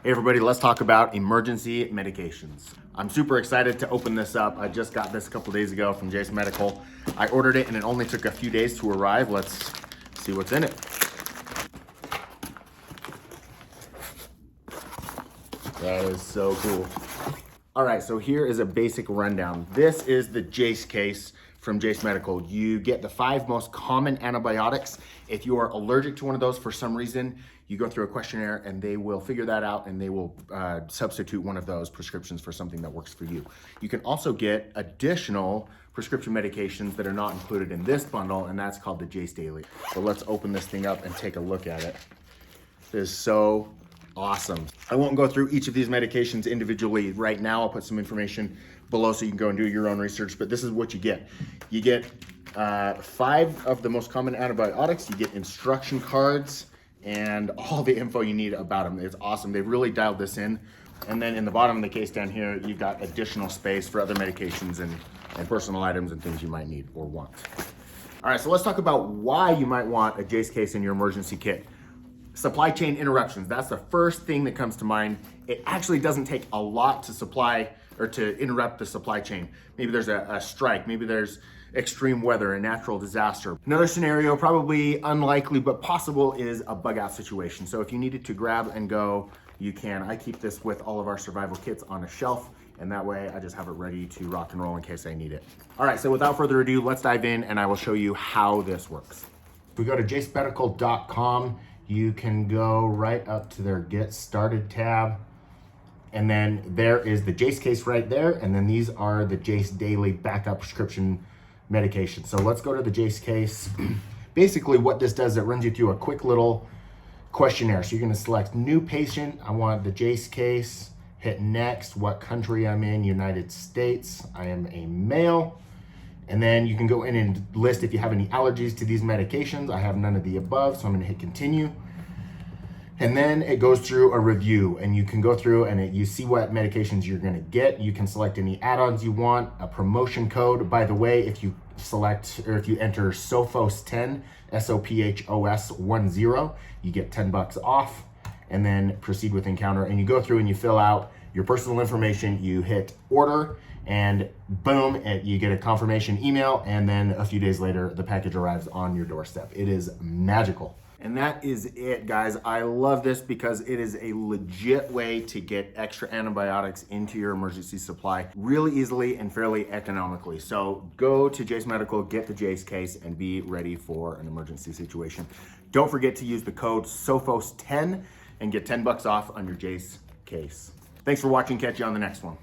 Hey everybody, let's talk about emergency medications. I'm super excited to open this up. I just got this a couple days ago from Jase Medical. I ordered it and it only took a few days to arrive. Let's see what's in it. That is so cool. All right, so here is a basic rundown. This is the Jase case from Jase Medical. You get the 5 most common antibiotics. If you are allergic to one of those for some reason, you go through a questionnaire and they will figure that out and they will substitute one of those prescriptions for something that works for you. You can also get additional prescription medications that are not included in this bundle, and that's called the Jase Daily. So let's open this thing up and take a look at it. This is so awesome. I won't go through each of these medications individually right now. I'll put some information below so you can go and do your own research, but this is what you get. You get 5 of the most common antibiotics. You get instruction cards and all the info you need about them. It's awesome. They've really dialed this in. And then in the bottom of the case down here, you've got additional space for other medications and personal items and things you might need or want. All right, so let's talk about why you might want a Jase case in your emergency kit. Supply chain interruptions, that's the first thing that comes to mind. It actually doesn't take a lot to supply or to interrupt the supply chain. Maybe there's a strike, maybe there's extreme weather, a natural disaster. Another scenario, probably unlikely but possible, is a bug out situation. So if you needed to grab and go, you can. I keep this with all of our survival kits on a shelf, and that way I just have it ready to rock and roll in case I need it. All right, so without further ado, let's dive in and I will show you how this works. If we go to jasemedical.com, you can go right up to their Get Started tab. And then there is the Jase case right there. And then these are the Jase Daily backup prescription medications. So let's go to the Jase case. Basically what this does, it runs you through a quick little questionnaire. So you're gonna select new patient. I want the Jase case, hit next, what country I'm in, United States. I am a male. And then you can go in and list if you have any allergies to these medications. I have none of the above, so I'm gonna hit continue. And then it goes through a review and you can go through and you see what medications you're gonna get. You can select any add-ons you want, a promotion code. By the way, if you select or if you enter SOPHOS 10, SOPHOS 10, you get $10 off, and then proceed with encounter. And you go through and you fill out your personal information, you hit order, and boom, you get a confirmation email, and then a few days later, the package arrives on your doorstep. It is magical. And that is it, guys. I love this because it is a legit way to get extra antibiotics into your emergency supply really easily and fairly economically. So go to Jase Medical, get the Jase case, and be ready for an emergency situation. Don't forget to use the code SOPHOS10 and get $10 off on your Jase case. Thanks for watching. Catch you on the next one.